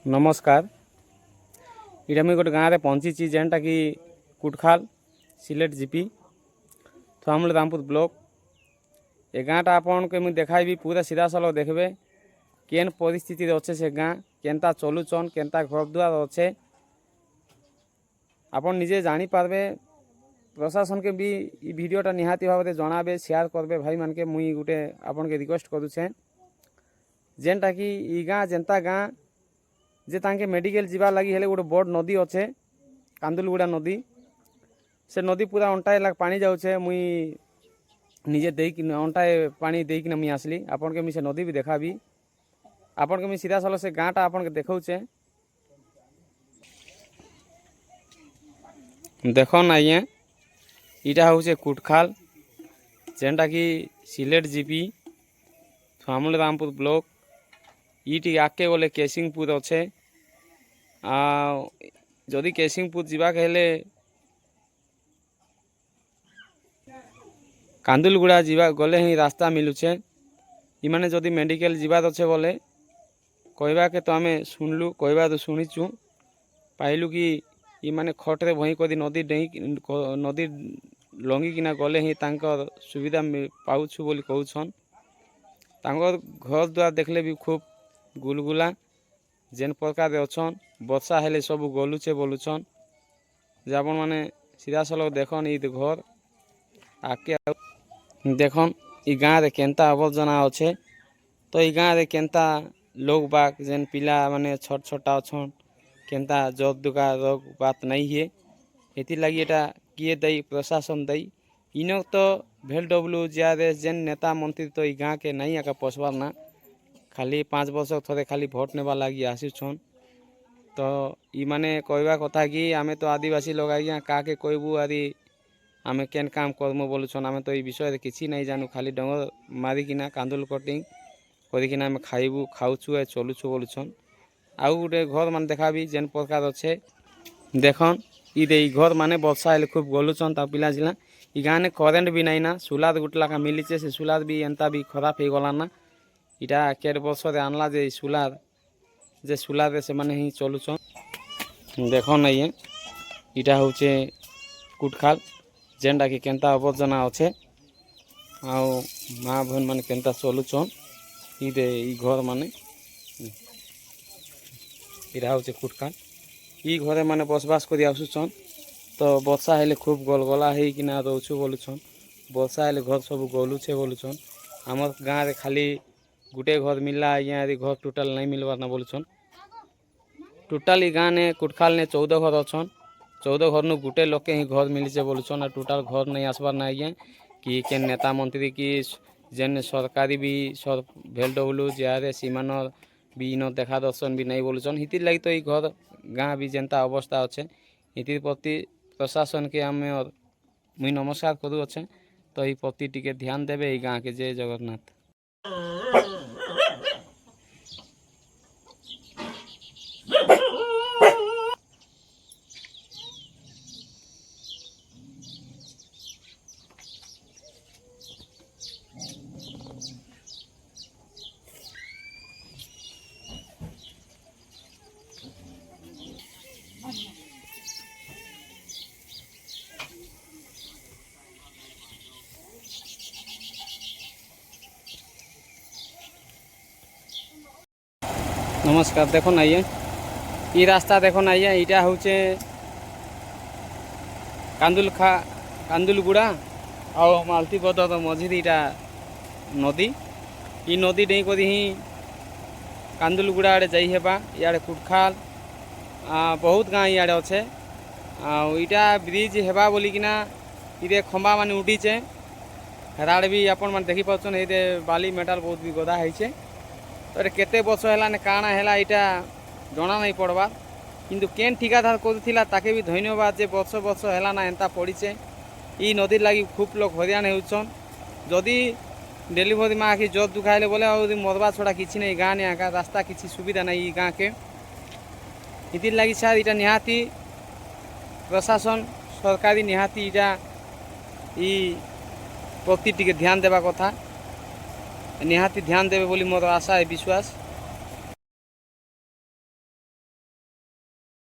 नमस्कार। इटा मुझे गोटे गाँव में पहुँची जेनटा कि कुटखाल slate GP Thuamul Rampur block. ए गाँटा आपन के मुझे देखाइबी पूरा सीधा साल देखबे केन परिस्थिति अच्छे से गाँ केनता चलुचन केनता घर दुआर अच्छे आपन निजे जानी पारबे। प्रशासन के भी वीडियोटा निहाती भाव में जनाबे शेयर करबे भाई मान के मुई गोटे आपन के रिक्वेस्ट करुछे जेनटा कि ई गाँ जेनता गाँ जे तांके मेडिकल जीवा लगी हेले गोटे बड़ नदी अच्छे कांदुलगुड़ा नदी से नदी पूरा अंटाए लाग पानी जाऊे मुई निजे देख अंटाए पानी देकिन मुई आसली आपन के मुई से नदी भी देखाबी आपन के मुई सीधा साल से गाँटा आपन के देखौचे देखन आइए। इटा हूँ कुटखाल जेनटा कि slate GP Thuamul Rampur block इटी आगे गले केसिंगपुर अच्छे जदि केसिंगपुर जीवाक हेले कांदुलगुड़ा जीवा गले ही रास्ता मिलुचे। इमाने जदि मेडिकल जीवार अच्छे बोले कहवा के तो आम शुणलु कहवा तो शुणीचु पाइलु कि इमाने खटरे भई कदी नदी डेई नदी लंगिकिना गले ही तांकर सुविधा पाउछु बोली कहउछन। तांकर घर द्वार देखले भी खूब गुलगुला जेन प्रकार अच्छन वर्षा हेले सब गलुचे बोलुछन जे आपन माने सीधा साल देखन ई घर आके देखन ई गाँ रे केनता आवर्जना अच्छे तो ई गाँ रे केनता लोग बाग जेन पिला माने छोट छोटा अच्छन केनता जब दुका रोग बात नहीं है इति लगी एटा किए दई प्रशासन दई इनो तो भेल डब्ल्यू जीआरएस जेन नेता मंत्री तो ई गाँ के नहीं आका पोसबार ना खाली 5 वर्ष थोड़े खाली भोट नेबा लगी आसुछन। तो ई माने कहवा कथा कि आमे तो आदिवासी लोग आज्ञा का के कहबू आदि आमे केन काम करमु बोलुछन आमे तो ई विषय किसी नहीं जानू खाली डंगर मारिकिना कांदुल कटिंग करिकिना आमे खाइबू खाउछु ए चलुछु बोलुछन। आउ गोटे घर मान देखाबी जेन प्रकार अच्छे देखन ई दे घर माने वर्षा हेले खूब गलुचन ता पिला जिला ई गाने करेंट भी नहीं ना सुलाद गुटला का मिलीचे से सुलाद भी एंता भी खराब हो गला ना इटा केर वर्ष आनला जे सुलाद से माने ही चलुचन देखन नहीं इटा हूँ कुटखाल जेनटा कि केनता आवर्जना अच्छे आउ माँ भन मान केनता चलुचन ई दे ई घर माने इरा हूँ कुटखाल ई घरे माने बसबास कर आसुचन। तो वर्षा हेले खूब गलगला होना रोचु बोलुछन वर्षा हेले घर सब गलुचे बोलुछन आमर गाँव रे खाली गुटे घर मिलला यहाँ घर टोटाल नहीं मिलबार ना बोलुछन। टोटाल गाँ ने कुटखाल ने 14 घर अच्छन 14 घर नु गुटे लोग के ही घर मिलीचे बोलुछन टोटाल घर नहीं आसबार ना आज्ञा कि केन नेता मंत्री की जेन सरकारी भी भेल डब्ल्यू जीआरएस इमान भी इन देखा दर्शन भी नहीं बोलुछन हितिर लगी तो ई घर गाँ भी जेनता अवस्था अच्छे इतिर प्रति प्रशासन के आम मुई नमस्कार करू अच्छे तो ई प्रति टिके ध्यान देवे ई गाँ के जय जगन्नाथ। नमस्कार देखो आइए ई रास्ता देखो आइए इटा हूँ कांदुलगुड़ा और मालती बदर मझिरी इटा नदी ई नदी डेई करी ही कांदुलगुड़ा आड़े जाई हेबा इे कुटखाल बहुत गाँ इे अच्छे आटा ब्रिज हेबा बोलिकिना इे खंबा मान उठीचे हेराड़ भी आपण मैंने देखी पार्छन ये बाली मेटाल बहुत भी गदा है तो केते वर्ष है काଣା है यहाँ जना नहीं पड़वा किंतु केन ठिकादार करूला ताके भी धन्यवाद जे वर्ष वर्ष है ना एंता पड़ीचे ई नदी लगी खूब लोग हरियाण होचन जदि डेलीवरी माँ आखि जब दुखाइले बोले और मरवा छड़ा किसी नहीं गाँ ने आका रास्ता किसी सुविधा नहीं गाँ के इतिर लगी सार इटा निहाती प्रशासन सरकारी निहाती इटा ई प्रति टिके ध्यान देवा कथा निहाती ध्यान देवे बोली मोर आशा है विश्वास।